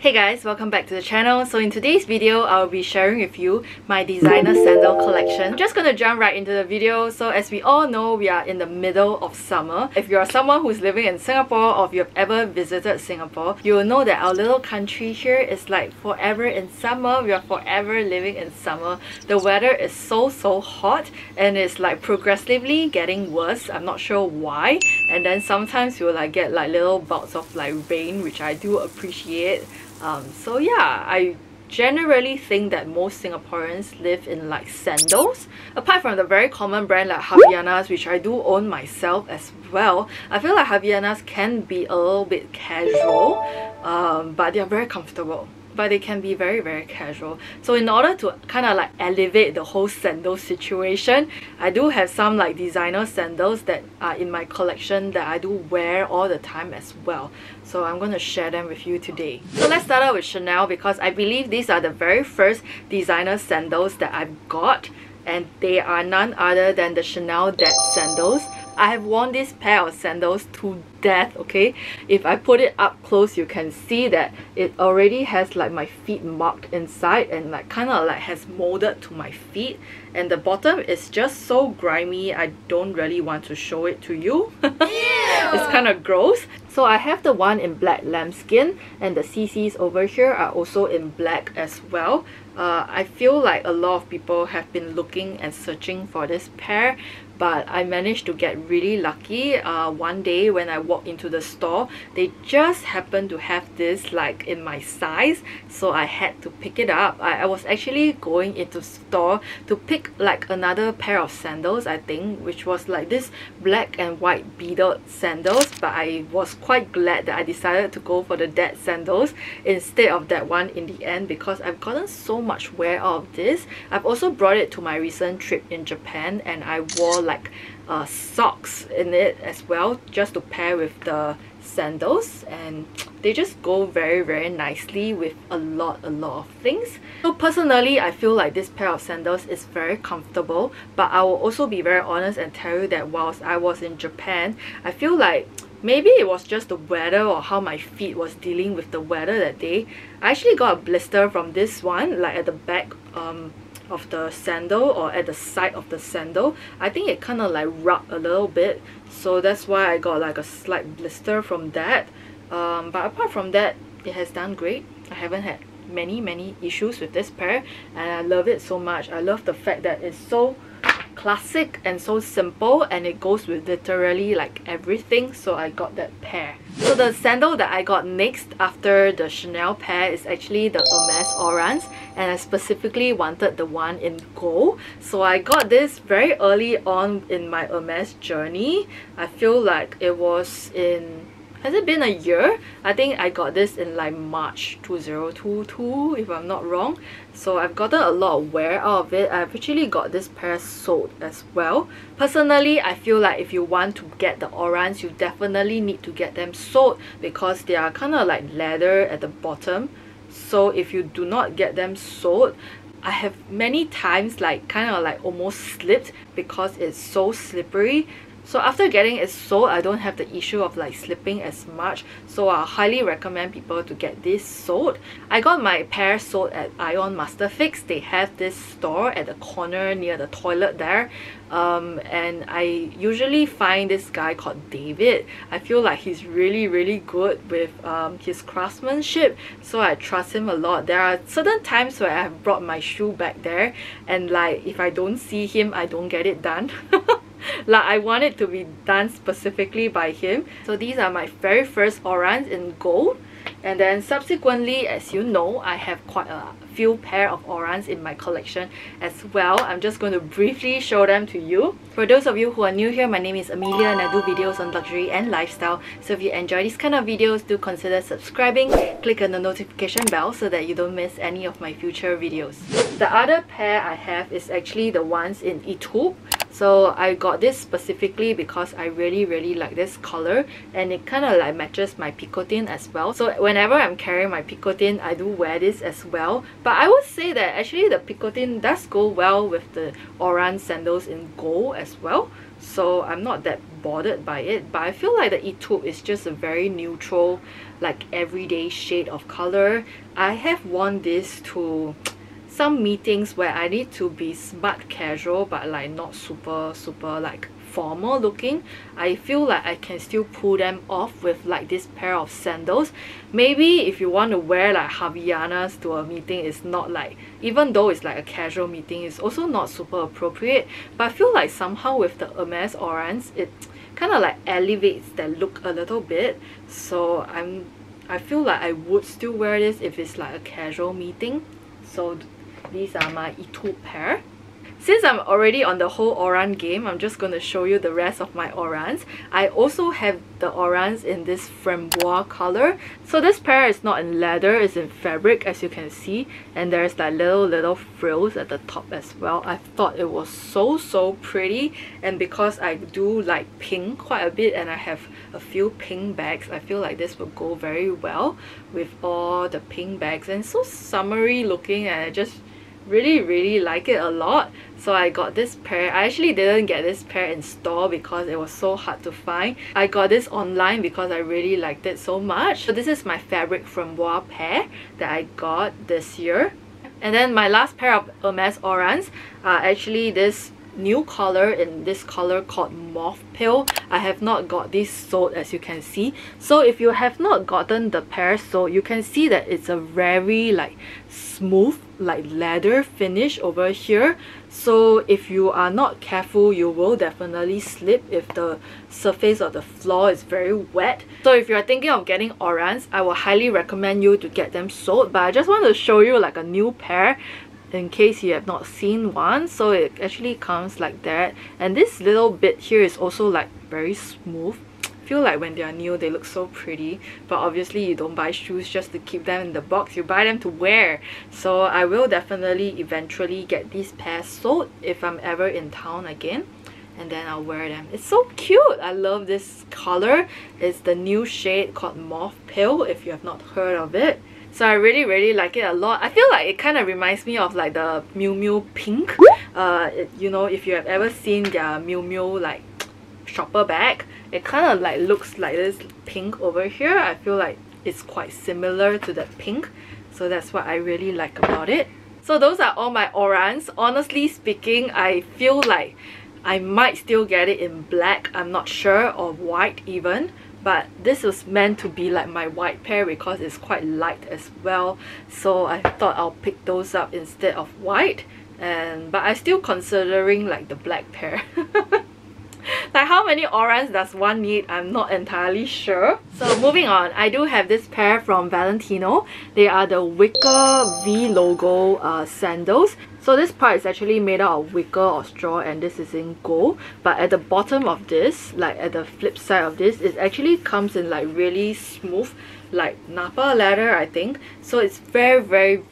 Hey guys, welcome back to the channel. So in today's video, I'll be sharing with you my designer sandal collection. I'm just gonna jump right into the video. So as we all know, we are in the middle of summer. If you're someone who's living in Singapore or if you've ever visited Singapore, you will know that our little country here is like forever in summer. We are forever living in summer. The weather is so hot and it's like progressively getting worse. I'm not sure why. And then sometimes you'll like get like little bouts of like rain, which I do appreciate. So yeah, I generally think that most Singaporeans live in like sandals. Apart from the very common brand like Havaianas, which I do own myself as well, I feel like Havaianas can be a little bit casual, but they're very comfortable. But they can be very casual. So in order to kind of like elevate the whole sandal situation, I do have some like designer sandals that are in my collection that I do wear all the time as well. So I'm going to share them with you today. So let's start out with Chanel, because I believe these are the very first designer sandals that I've got, and they are none other than the Chanel Dead sandals. I have worn this pair of sandals to death, okay? If I put it up close, you can see that it already has like my feet marked inside and like kind of like has molded to my feet, and the bottom is just so grimy. I don't really want to show it to you. It's kind of gross. So I have the one in black lambskin, and the CCs over here are also in black as well. I feel like a lot of people have been looking and searching for this pair, but I managed to get really lucky. One day when I walked into the store, they just happened to have this like in my size, so I had to pick it up. I was actually going into store to pick like another pair of sandals, I think, which was like this black and white beaded sandals, but I was quite glad that I decided to go for the Dead sandals instead of that one in the end, because I've gotten so much wear out of this. I've also brought it to my recent trip in Japan, and I wore like socks in it as well, just to pair with the sandals, and they just go very nicely with a lot of things. So personally, I feel like this pair of sandals is very comfortable, but I will also be very honest and tell you that whilst I was in Japan, I feel like maybe it was just the weather or how my feet was dealing with the weather that day. I actually got a blister from this one, like at the back of the sandal or at the side of the sandal. I think it kind of like rubbed a little bit, so that's why I got like a slight blister from that. But apart from that, it has done great. I haven't had many issues with this pair, and I love it so much. I love the fact that it's so classic and so simple, and it goes with literally like everything, so I got that pair. So the sandal that I got next after the Chanel pair is actually the Hermès orans, and I specifically wanted the one in gold. So I got this very early on in my Hermès journey. I feel like it was in... has it been a year? I think I got this in like March 2022, if I'm not wrong. So I've gotten a lot of wear out of it. I've actually got this pair sold as well. Personally, I feel like if you want to get the orans, you definitely need to get them sold, because they are kind of like leather at the bottom. So if you do not get them sold, I have many times like kind of like almost slipped because it's so slippery. So after getting it sold, I don't have the issue of like slipping as much, so I highly recommend people to get this sold. I got my pair sold at Ion Masterfix. They have this store at the corner near the toilet there, and I usually find this guy called David. I feel like he's really good with his craftsmanship, so I trust him a lot. There are certain times where I have brought my shoe back there, and like if I don't see him, I don't get it done. Like I want it to be done specifically by him. So these are my very first orans in gold, and then subsequently, as you know, I have quite a few pair of orans in my collection as well. I'm just going to briefly show them to you. For those of you who are new here, my name is Amelia and I do videos on luxury and lifestyle. So if you enjoy these kind of videos, do consider subscribing, click on the notification bell so that you don't miss any of my future videos. The other pair I have is actually the ones in etoupe. So I got this specifically because I really like this color, and it kind of like matches my picotin as well. So whenever I'm carrying my picotin, I do wear this as well. But I would say that actually the picotin does go well with the oran sandals in gold as well. So I'm not that bothered by it, but I feel like the etoupe is just a very neutral, like everyday shade of color. I have worn this to some meetings where I need to be smart casual but like not super like formal looking. I feel like I can still pull them off with like this pair of sandals. Maybe if you want to wear like Havaianas to a meeting, it's not like, even though it's like a casual meeting, it's also not super appropriate. But I feel like somehow with the Hermès orans, it kind of like elevates that look a little bit. So I feel like I would still wear this if it's like a casual meeting. So these are my etoupe pair. Since I'm already on the whole oran game, I'm just going to show you the rest of my orans. I also have the orans in this framboise color. So this pair is not in leather, it's in fabric, as you can see. And there's like little frills at the top as well. I thought it was so pretty. And because I do like pink quite a bit and I have a few pink bags, I feel like this would go very well with all the pink bags. And so summery looking, and I just really like it a lot. So I got this pair. I actually didn't get this pair in store because it was so hard to find. I got this online because I really liked it so much. So this is my fabric framboise pair that I got this year. And then my last pair of Hermès orans are actually this new color, in this color called Mauve Pale. I have not got this sewed, as you can see. So if you have not gotten the pair sewed, you can see that it's a very like smooth like leather finish over here. So if you are not careful, you will definitely slip if the surface of the floor is very wet. So if you're thinking of getting orans, I will highly recommend you to get them sewed. But I just want to show you like a new pair in case you have not seen one. So it actually comes like that, and this little bit here is also like very smooth. I feel like when they are new, they look so pretty. But obviously you don't buy shoes just to keep them in the box, you buy them to wear. So I will definitely eventually get these pairs sold if I'm ever in town again, and then I'll wear them. It's so cute. I love this color. It's the new shade called Mauve Pale, if you have not heard of it. So I really like it a lot. I feel like it kind of reminds me of like the Miu Miu pink. You know, if you have ever seen their Miu Miu like shopper bag, it kind of like looks like this pink over here. I feel like it's quite similar to that pink. So that's what I really like about it. So those are all my orans. Honestly speaking, I feel like I might still get it in black, I'm not sure, or white even. But this was meant to be like my white pair because it's quite light as well. So I thought I'll pick those up instead of white. But I'm still considering like the black pair. Like how many orans does one need? I'm not entirely sure. So moving on, I do have this pair from Valentino. They are the wicker vlogo sandals. So this part is actually made out of wicker or straw, and this is in gold. But at the bottom of this, like at the flip side of this, it actually comes in like really smooth, like Napa leather, I think. So it's very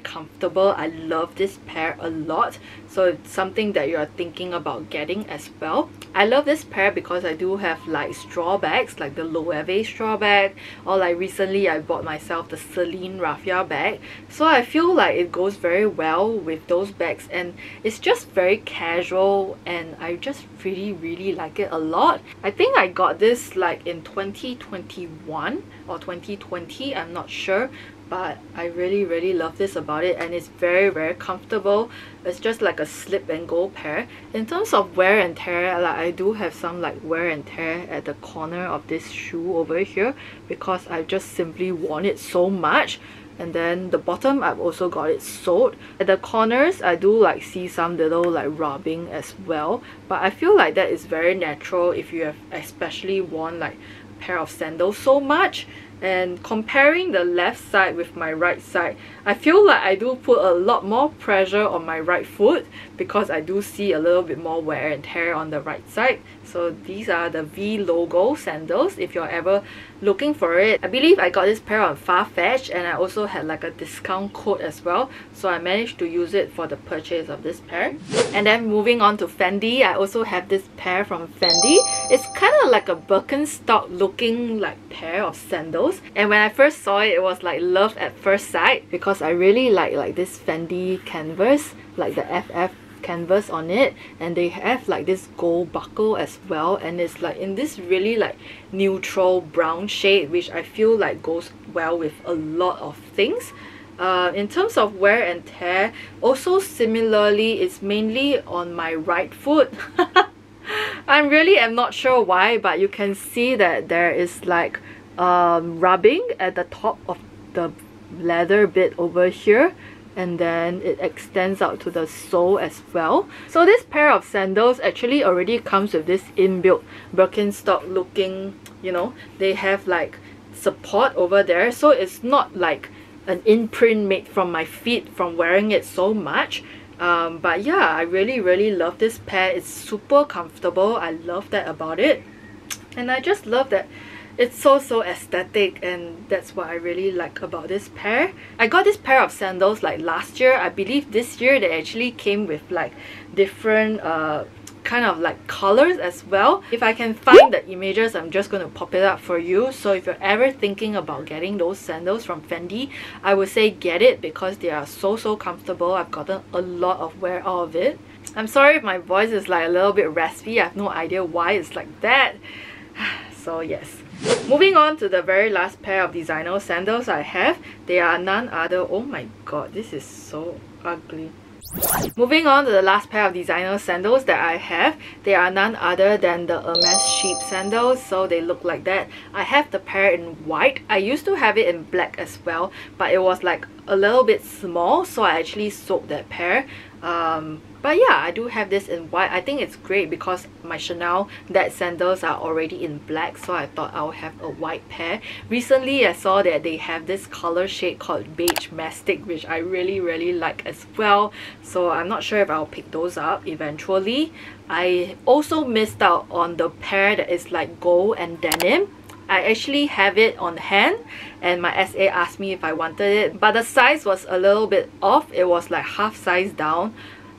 comfortable. I love this pair a lot. So it's something that you are thinking about getting as well. I love this pair because I do have like straw bags, like the Loewe straw bag, or like recently I bought myself the Celine raffia bag. So I feel like it goes very well with those bags, and it's just very casual, and I just really like it a lot. I think I got this like in 2021 or 2020, I'm not sure. But I really love this about it, and it's very comfortable. It's just like a slip and go pair. In terms of wear and tear, like I do have some like wear and tear at the corner of this shoe over here because I've just simply worn it so much. And then the bottom, I've also got it sewed. At the corners, I do like see some little like rubbing as well. But I feel like that is very natural if you have especially worn like a pair of sandals so much. And comparing the left side with my right side, I feel like I do put a lot more pressure on my right foot because I do see a little bit more wear and tear on the right side. So these are the vlogo sandals if you're ever looking for it. I believe I got this pair on Farfetch, and I also had like a discount code as well. So I managed to use it for the purchase of this pair. And then moving on to Fendi, I also have this pair from Fendi. It's kind of like a Birkenstock looking like pair of sandals. And when I first saw it, it was like love at first sight because I really like this Fendi canvas, like the FF canvas on it, and they have like this gold buckle as well, and it's like in this really like neutral brown shade, which I feel like goes well with a lot of things. In terms of wear and tear, also similarly, it's mainly on my right foot. I really am not sure why, but you can see that there is like rubbing at the top of the leather bit over here, and then it extends out to the sole as well. So this pair of sandals actually already comes with this inbuilt Birkenstock looking, you know, they have like support over there, so it's not like an imprint made from my feet from wearing it so much. But yeah, I really love this pair. It's super comfortable. I love that about it, and I just love that it's so aesthetic, and that's what I really like about this pair. I got this pair of sandals like last year. I believe this year they actually came with like different kind of like colors as well. If I can find the images, I'm just going to pop it up for you. So if you're ever thinking about getting those sandals from Fendi, I would say get it, because they are so comfortable. I've gotten a lot of wear out of it. I'm sorry if my voice is like a little bit raspy. I have no idea why it's like that. So yes. Moving on to the very last pair of designer sandals I have. They are none other, oh my god, this is so ugly. Moving on to the last pair of designer sandals that I have, they are none other than the Hermès sheep sandals. So they look like that. I have the pair in white. I used to have it in black as well, but it was like a little bit small, so I actually sold that pair. But yeah, I do have this in white. I think it's great because my Chanel that sandals are already in black, so I thought I'll have a white pair. Recently, I saw that they have this color shade called beige mastic, which I really like as well. So I'm not sure if I'll pick those up eventually. I also missed out on the pair that is like gold and denim. I actually have it on hand, and my SA asked me if I wanted it, but the size was a little bit off. It was like half size down.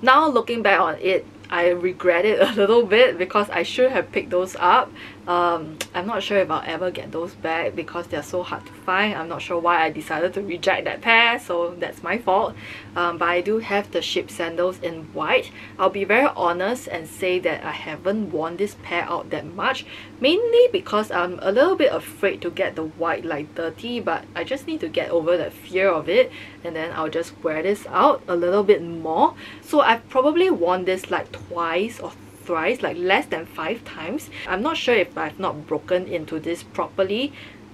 Now looking back on it, I regret it a little bit because I should have picked those up. I'm not sure if I'll ever get those back because they're so hard to find. I'm not sure why I decided to reject that pair, so that's my fault. But I do have the sheep sandals in white. I'll be very honest and say that I haven't worn this pair out that much, mainly because I'm a little bit afraid to get the white like dirty, but I just need to get over that fear of it, and then I'll just wear this out a little bit more. So I've probably worn this like twice or thrice, like less than 5 times. I'm not sure if I've not broken into this properly,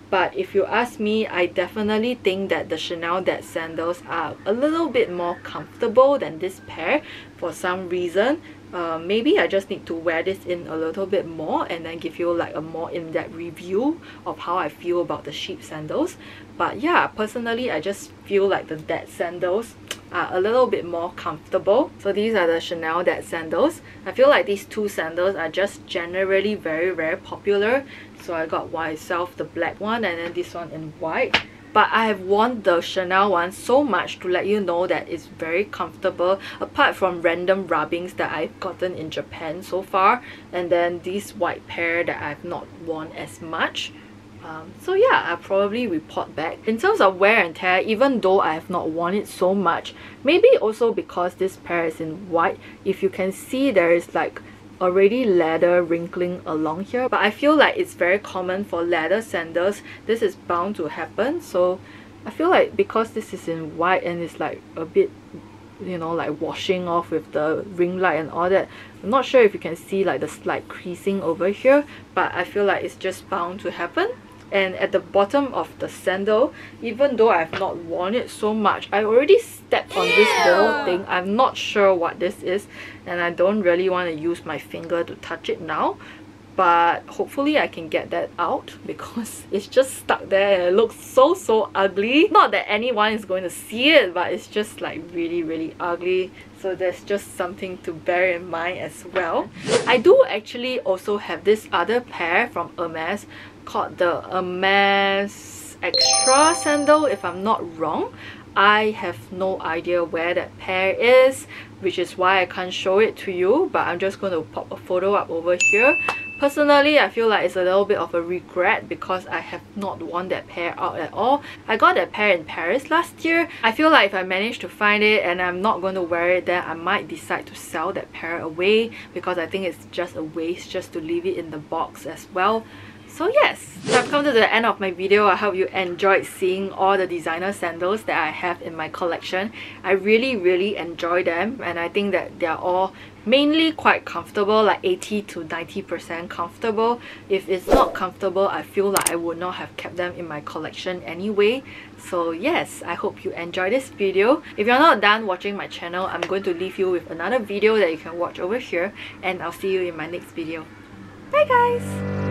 but if you ask me, I definitely think that the Chanel that sandals are a little bit more comfortable than this pair for some reason. Maybe I just need to wear this in a little bit more and then give you like a more in-depth review of how I feel about the sheep sandals. But yeah, personally I just feel like the Dad sandals are a little bit more comfortable. So these are the Chanel Dad sandals. I feel like these two sandals are just generally very popular. So I got myself the black one and then this one in white. But I have worn the Chanel one so much to let you know that it's very comfortable, apart from random rubbings that I've gotten in Japan so far, and then this white pair that I've not worn as much. So yeah, I'll probably report back. In terms of wear and tear, even though I have not worn it so much, maybe also because this pair is in white, if you can see there is like already leather wrinkling along here, but I feel like it's very common for leather sandals. This is bound to happen, so I feel like because this is in white and it's like a bit, you know, like washing off with the ring light and all that. I'm not sure if you can see like the slight creasing over here, but I feel like it's just bound to happen. And at the bottom of the sandal, even though I've not worn it so much, I already stepped on this little thing. I'm not sure what this is, and I don't really want to use my finger to touch it now, but hopefully I can get that out because it's just stuck there and it looks so ugly. Not that anyone is going to see it, but it's just like really ugly. So there's just something to bear in mind as well. I do actually also have this other pair from Hermès called the Hermès Extra sandal, if I'm not wrong. I have no idea where that pair is, which is why I can't show it to you, but I'm just going to pop a photo up over here. Personally, I feel like it's a little bit of a regret because I have not worn that pair out at all. I got that pair in Paris last year. I feel like if I manage to find it and I'm not going to wear it, then I might decide to sell that pair away because I think it's just a waste just to leave it in the box as well. So yes, so I've come to the end of my video. I hope you enjoyed seeing all the designer sandals that I have in my collection. I really enjoy them, and I think that they're all mainly quite comfortable, like 80 to 90% comfortable. If it's not comfortable, I feel like I would not have kept them in my collection anyway. So yes, I hope you enjoyed this video. If you're not done watching my channel, I'm going to leave you with another video that you can watch over here, and I'll see you in my next video. Bye guys!